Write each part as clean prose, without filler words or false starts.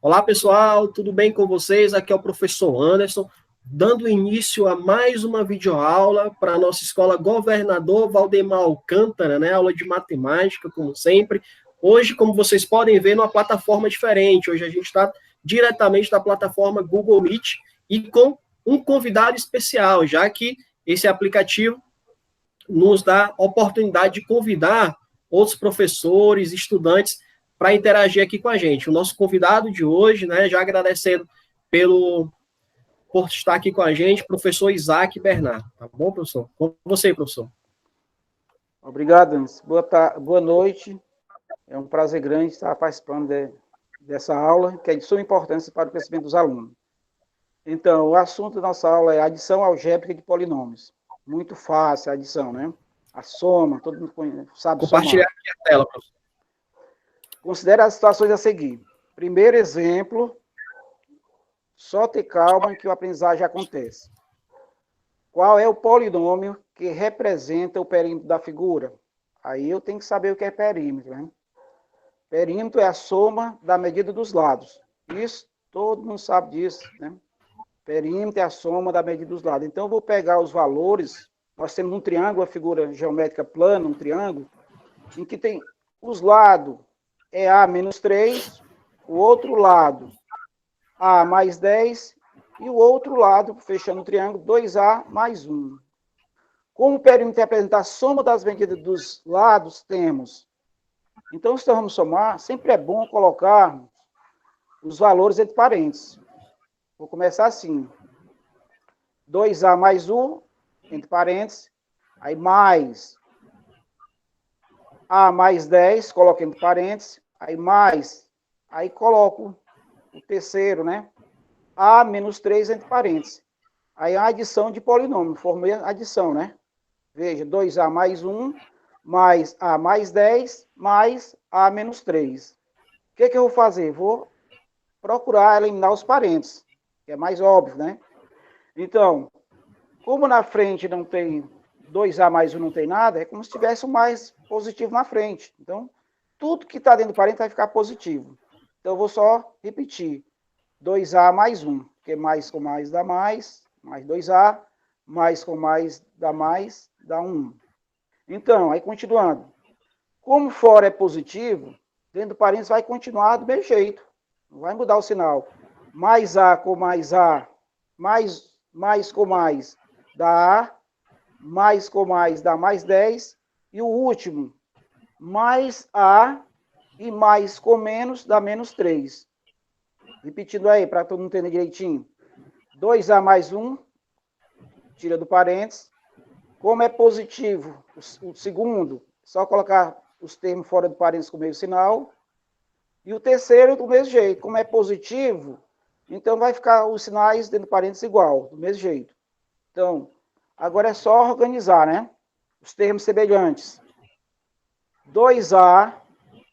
Olá, pessoal, tudo bem com vocês? Aqui é o professor Anderson, dando início a mais uma videoaula para a nossa escola Governador Valdemar Alcântara, né? Aula de matemática, como sempre. Hoje, como vocês podem ver, numa plataforma diferente. Hoje a gente está diretamente da plataforma Google Meet e com um convidado especial, já que esse aplicativo nos dá a oportunidade de convidar outros professores, estudantes, para interagir aqui com a gente. O nosso convidado de hoje, né, já agradecendo por estar aqui com a gente, professor Isaac Bernard. Tá bom, professor? Com você, professor. Obrigado, Anderson. Boa noite. É um prazer grande estar participando dessa aula, que é de suma importância para o crescimento dos alunos. Então, o assunto da nossa aula é adição algébrica de polinômios. Muito fácil a adição, né? A soma, todo mundo sabe compartilhar somar. Aqui a tela, professor. Considere as situações a seguir. Primeiro exemplo, só ter calma que o aprendizagem acontece. Qual é o polinômio que representa o perímetro da figura? Aí eu tenho que saber o que é perímetro, né? Perímetro é a soma da medida dos lados. Isso, todo mundo sabe disso, né? Perímetro é a soma da medida dos lados. Então, eu vou pegar os valores. Nós temos um triângulo, a figura geométrica plana, um triângulo, em que tem os lados é A menos 3, o outro lado A mais 10, e o outro lado, fechando o triângulo, 2A mais 1. Como o perímetro representa a soma das medidas dos lados, temos. Então, se nós vamos somar, sempre é bom colocar os valores entre parênteses. Vou começar assim. 2A mais 1, entre parênteses, aí mais A mais 10, coloco entre parênteses, aí mais, aí coloco o terceiro, né? A menos 3 entre parênteses. Aí a adição de polinômio, formei a adição, né? Veja, 2A mais 1, mais A mais 10, mais A menos 3. O que eu vou fazer? Vou procurar eliminar os parênteses, que é mais óbvio, né? Então, como na frente não tem 2A mais 1 não tem nada, é como se tivesse um mais positivo na frente. Então, tudo que está dentro do parênteses vai ficar positivo. Então, eu vou só repetir. 2A mais 1, porque mais com mais dá mais 2A, mais com mais, dá 1. Então, aí continuando. Como fora é positivo, dentro do parênteses vai continuar do mesmo jeito. Não vai mudar o sinal. Mais A com mais A, mais com mais dá A, mais com mais dá mais 10, e o último, mais A e mais com menos dá menos 3. Repetindo aí, para todo mundo entender direitinho. 2A mais 1, tira do parênteses. Como é positivo, o segundo, só colocar os termos fora do parênteses com o mesmo sinal. E o terceiro, do mesmo jeito. Como é positivo, então vai ficar os sinais dentro do parênteses igual, do mesmo jeito. Então, agora é só organizar, né? Os termos semelhantes. 2A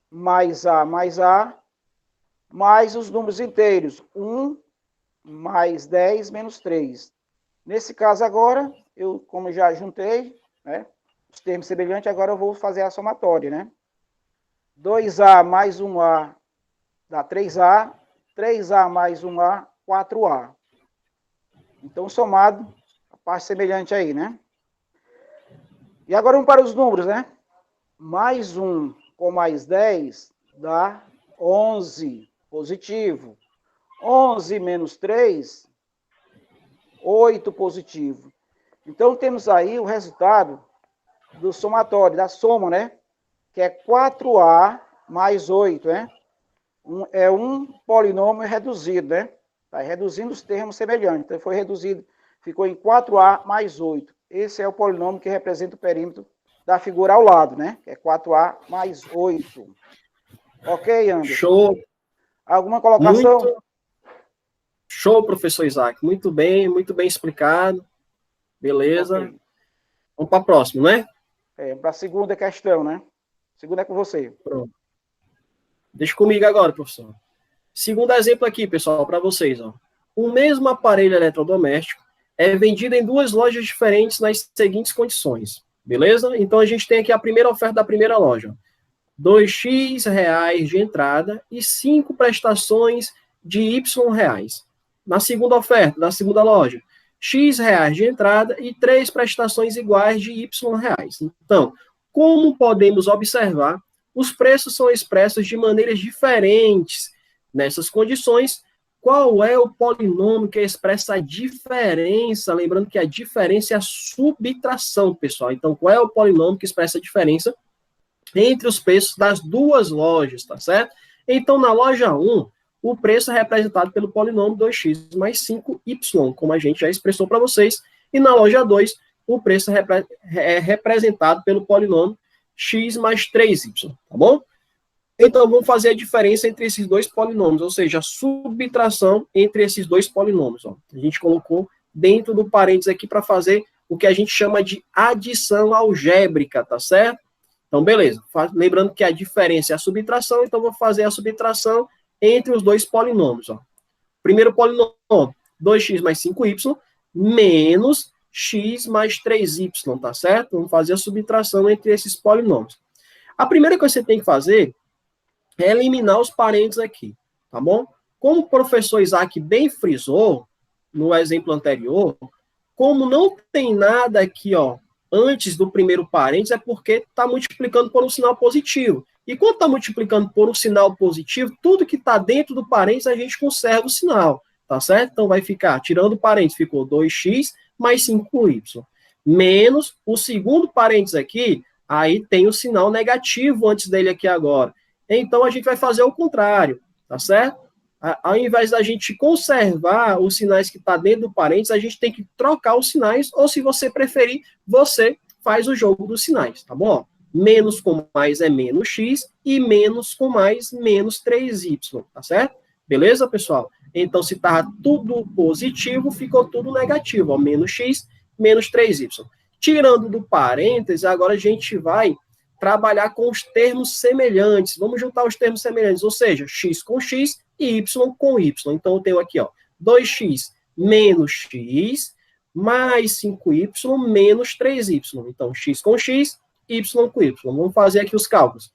mais A mais A, mais os números inteiros. 1 mais 10 menos 3. Nesse caso agora, eu, como já juntei, né, os termos semelhantes, agora eu vou fazer a somatória, né? 2A mais 1A dá 3A, 3A mais 1A, 4A. Então, somado, a parte semelhante aí, né? E agora vamos para os números, né? Mais 1 com mais 10 dá 11, positivo. 11 menos 3, 8, positivo. Então, temos aí o resultado do somatório, da soma, né? Que é 4A mais 8, né? É um polinômio reduzido, né? Está reduzindo os termos semelhantes. Então, foi reduzido, ficou em 4A mais 8. Esse é o polinômio que representa o perímetro da figura ao lado, né? Que é 4A mais 8. Ok, Anderson? Show. Alguma colocação? Show, professor Isaac. Muito bem explicado. Beleza. Okay. Vamos para a próxima, né? Para a segunda questão, né? Segunda é com você. Pronto. Deixa comigo agora, professor. Segundo exemplo aqui, pessoal, para vocês. Ó. O mesmo aparelho eletrodoméstico é vendido em duas lojas diferentes nas seguintes condições. Beleza? Então, a gente tem aqui a primeira oferta da primeira loja. 2x reais de entrada e 5 prestações de Y reais. Na segunda oferta, na segunda loja, X reais de entrada e 3 prestações iguais de Y reais. Então, como podemos observar, os preços são expressos de maneiras diferentes. Nessas condições, qual é o polinômio que expressa a diferença? Lembrando que a diferença é a subtração, pessoal. Então, qual é o polinômio que expressa a diferença entre os preços das duas lojas, tá certo? Então, na loja 1, o preço é representado pelo polinômio 2x mais 5y, como a gente já expressou para vocês. E na loja 2, o preço é representado pelo polinômio x mais 3y, tá bom? Então, vamos fazer a diferença entre esses dois polinômios, ou seja, a subtração entre esses dois polinômios. Ó. A gente colocou dentro do parênteses aqui para fazer o que a gente chama de adição algébrica, tá certo? Então, beleza. Lembrando que a diferença é a subtração, então vou fazer a subtração entre os dois polinômios. Ó. Primeiro polinômio, 2x mais 5y, menos x mais 3y, tá certo? Vamos fazer a subtração entre esses polinômios. A primeira coisa que você tem que fazer é eliminar os parênteses aqui, tá bom? Como o professor Isaac bem frisou no exemplo anterior, como não tem nada aqui, ó, antes do primeiro parênteses, é porque está multiplicando por um sinal positivo. E quando está multiplicando por um sinal positivo, tudo que está dentro do parênteses, a gente conserva o sinal, tá certo? Então vai ficar, tirando o parênteses, ficou 2x mais 5y, menos o segundo parênteses aqui, aí tem o sinal negativo antes dele aqui agora. Então a gente vai fazer o contrário, tá certo? Ao invés da gente conservar os sinais que está dentro do parênteses, a gente tem que trocar os sinais, ou se você preferir, você faz o jogo dos sinais, tá bom? Menos com mais é menos x e menos com mais, menos 3y, tá certo? Beleza, pessoal? Então, se estava tudo positivo, ficou tudo negativo, ó, menos x, menos 3y. Tirando do parênteses, agora a gente vai trabalhar com os termos semelhantes. Vamos juntar os termos semelhantes, ou seja, x com x e y com y. Então, eu tenho aqui, ó, 2x menos x mais 5y menos 3y. Então, x com x, y com y. Vamos fazer aqui os cálculos.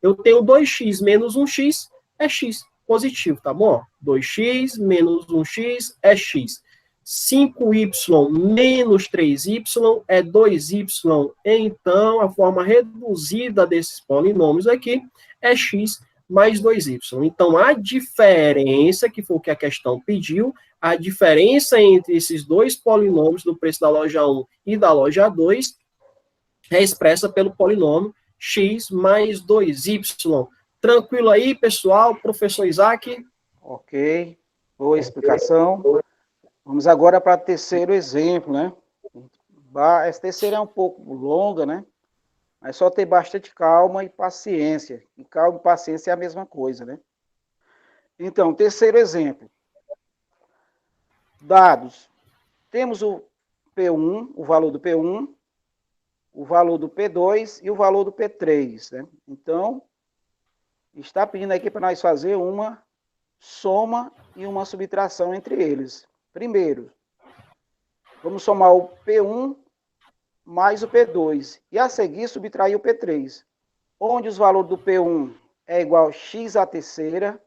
Eu tenho 2x menos 1x é x, positivo, tá bom? 2x menos 1x é x. 5y menos 3y é 2y. Então, a forma reduzida desses polinômios aqui é x mais 2y. Então, a diferença, que foi o que a questão pediu, a diferença entre esses dois polinômios do preço da loja 1 e da loja 2 é expressa pelo polinômio x mais 2y. Tranquilo aí, pessoal? Professor Isaac? Ok, boa explicação. Vamos agora para o terceiro exemplo, né? Essa terceira é um pouco longa, né? Mas só ter bastante calma e paciência. E calma e paciência é a mesma coisa, né? Então, terceiro exemplo. Dados. Temos o P1, o valor do P1, o valor do P2 e o valor do P3, né? Então, está pedindo aqui para nós fazer uma soma e uma subtração entre eles. Primeiro, vamos somar o P1 mais o P2. E a seguir, subtrair o P3. Onde os valores do P1 é igual a x à terceira,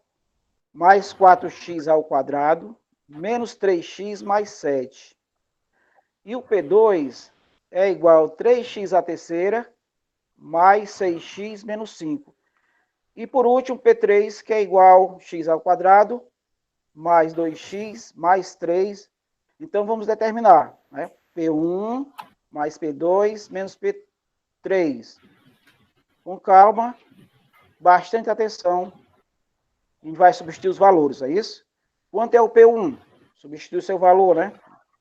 mais 4x ao quadrado, menos 3x mais 7. E o P2 é igual a 3x à terceira, mais 6x menos 5. E por último, P3, que é igual a x ao quadrado, mais 2x, mais 3. Então, vamos determinar, né? P1 mais P2 menos P3. Com calma, bastante atenção. A gente vai substituir os valores, é isso? Quanto é o P1? Substitui o seu valor, né?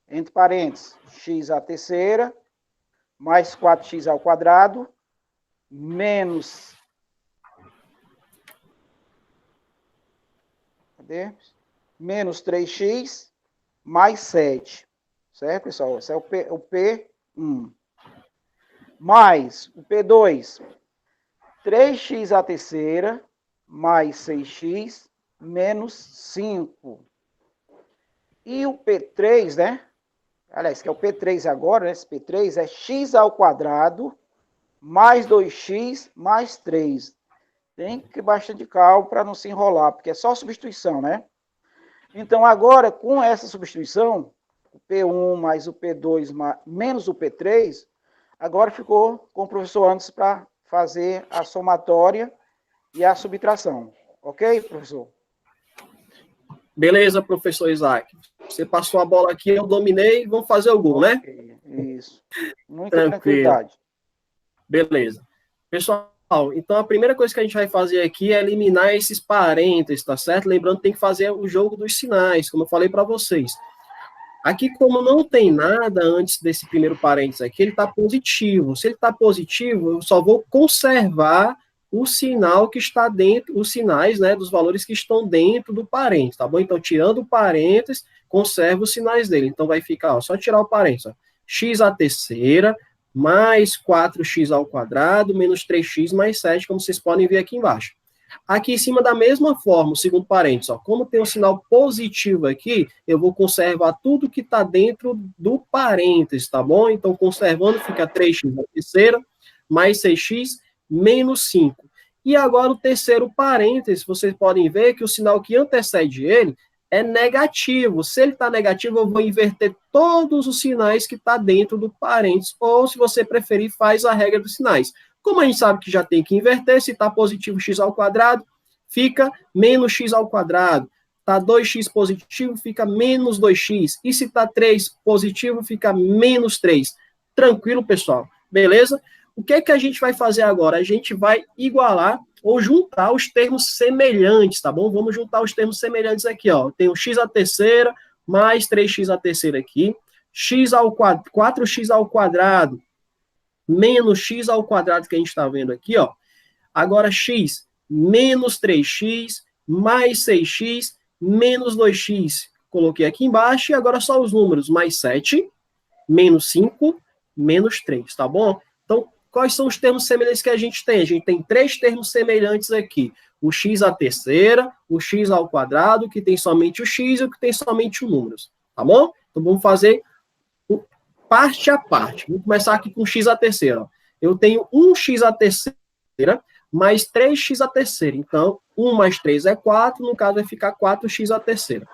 Entre parênteses, x à terceira, mais 4x ao quadrado, menos... Cadê? Menos 3x, mais 7. Certo, pessoal? Esse é o P1. Mais o P2. 3x à terceira, mais 6x, menos 5. E o P3, né? Aliás, que é o P3 agora, né? Esse P3 é x ao quadrado, mais 2x, mais 3. Tem que ter bastante calma para não se enrolar, porque é só substituição, né? Então, agora, com essa substituição, o P1 mais o P2 menos o P3, agora ficou com o professor Anderson para fazer a somatória e a subtração. Ok, professor? Beleza, professor Isaac. Você passou a bola aqui, eu dominei, vamos fazer o gol, né? Isso. Muita Tranquilo. tranquilidade. Beleza. Pessoal, então a primeira coisa que a gente vai fazer aqui é eliminar esses parênteses, tá certo? Lembrando que tem que fazer o jogo dos sinais, como eu falei para vocês. Aqui, como não tem nada antes desse primeiro parênteses aqui, ele está positivo. Se ele está positivo, eu só vou conservar o sinal que está dentro, os sinais, né, dos valores que estão dentro do parênteses, tá bom? Então, tirando o parênteses, conservo os sinais dele. Então, vai ficar, ó, só tirar o parênteses, ó, x à terceira, mais 4x ao quadrado, menos 3x mais 7, como vocês podem ver aqui embaixo. Aqui em cima, da mesma forma, o segundo parênteses, ó, como tem um sinal positivo aqui, eu vou conservar tudo que está dentro do parênteses, tá bom? Então, conservando, fica 3x à terceira, mais 6x, menos 5. E agora, o terceiro parênteses, vocês podem ver que o sinal que antecede ele é negativo. Se ele está negativo, eu vou inverter todos os sinais que está dentro do parênteses, ou, se você preferir, faz a regra dos sinais. Como a gente sabe que já tem que inverter, se está positivo x ao quadrado, fica menos x ao quadrado. Está 2x positivo, fica menos 2x. E se está 3 positivo, fica menos 3. Tranquilo, pessoal? Beleza? O que é que a gente vai fazer agora? A gente vai igualar ou juntar os termos semelhantes, tá bom? Vamos juntar os termos semelhantes aqui, ó. Tem o x à terceira mais 3x à terceira aqui. X ao quadrado, 4x ao quadrado menos x ao quadrado que a gente está vendo aqui, ó. Agora, x menos 3x mais 6x menos 2x. Coloquei aqui embaixo e agora só os números. Mais 7, menos 5, menos 3, tá bom? Então, quais são os termos semelhantes que a gente tem? A gente tem 3 termos semelhantes aqui. O x à terceira, o x ao quadrado, que tem somente o x e o que tem somente o números, tá bom? Então, vamos fazer parte a parte. Vamos começar aqui com x à terceira. Eu tenho 1x à terceira mais 3x à terceira. Então, 1 mais 3 é 4, no caso vai ficar 4x à terceira.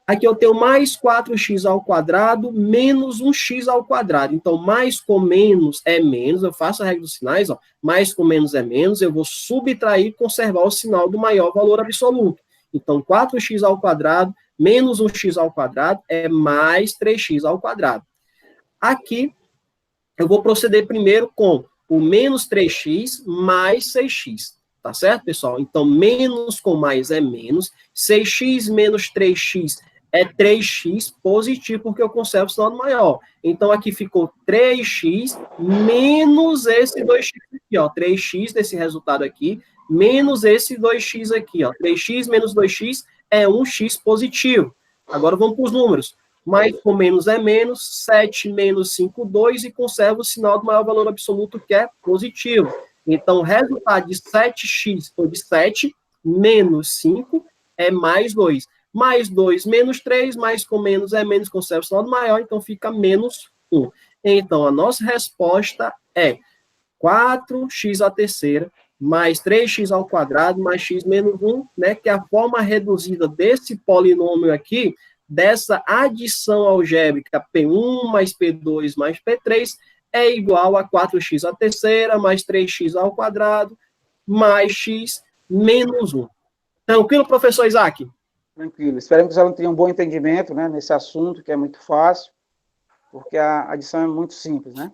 Aqui eu tenho mais 4x ao quadrado menos 1x ao quadrado. Então, mais com menos é menos. Eu faço a regra dos sinais, ó. Mais com menos é menos. Eu vou subtrair e conservar o sinal do maior valor absoluto. Então, 4x ao quadrado menos 1x ao quadrado é mais 3x ao quadrado. Aqui, eu vou proceder primeiro com o menos 3x mais 6x, tá certo, pessoal? Então, menos com mais é menos, 6x menos 3x é 3x positivo, porque eu conservo o sinal do maior. Então, aqui ficou 3x menos esse 2x aqui, ó, 3x desse resultado aqui, menos esse 2x aqui, ó, 3x menos 2x é 1x positivo. Agora, vamos para os números. Mais com menos é menos, 7 menos 5, 2, e conserva o sinal do maior valor absoluto, que é positivo. Então, o resultado de 7x, ou de 7, menos 5, é mais 2. Mais 2, menos 3, mais com menos é menos, conserva o sinal do maior, então fica menos 1. Então, a nossa resposta é 4x à terceira, mais 3x ao quadrado, mais x menos 1, né, que é a forma reduzida desse polinômio aqui, dessa adição algébrica P1 mais P2 mais P3 é igual a 4x à terceira mais 3x ao quadrado mais x menos 1. Tranquilo, professor Isaac? Tranquilo. Esperamos que os alunos tenham um bom entendimento, né, nesse assunto, que é muito fácil, porque a adição é muito simples, né?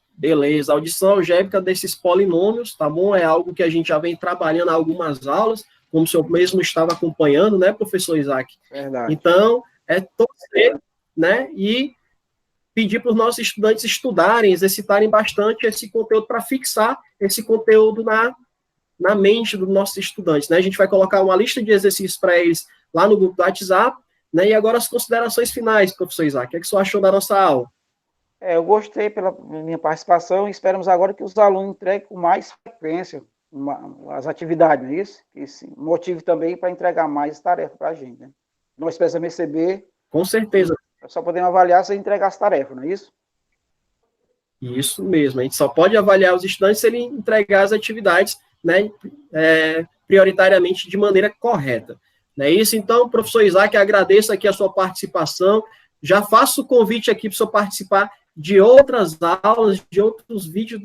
Beleza. A adição algébrica desses polinômios, tá bom? É algo que a gente já vem trabalhando em algumas aulas, como o senhor mesmo estava acompanhando, né, professor Isaac? Verdade. Então, é torcer, né, e pedir para os nossos estudantes estudarem, exercitarem bastante esse conteúdo para fixar esse conteúdo na mente dos nossos estudantes, né? A gente vai colocar uma lista de exercícios para eles lá no grupo do WhatsApp, né? E agora as considerações finais, professor Isaac. O que é que o senhor achou da nossa aula? Eu gostei pela minha participação e esperamos agora que os alunos entreguem com mais frequência as atividades, não é isso? Que se motive também para entregar mais tarefa para a gente, né? Nós precisamos receber. Com certeza. Só podemos avaliar se entregar as tarefas, não é isso? Isso mesmo, a gente só pode avaliar os estudantes se ele entregar as atividades, né, prioritariamente de maneira correta. Não é isso? Então, professor Isaac, agradeço aqui a sua participação, já faço o convite aqui para o senhor participar de outras aulas, de outros vídeos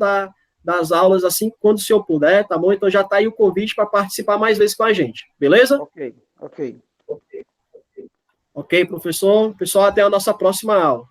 das aulas, assim, quando o senhor puder, tá bom? Então já está aí o convite para participar mais vezes com a gente, beleza? Ok. Ok, professor. Pessoal, até a nossa próxima aula.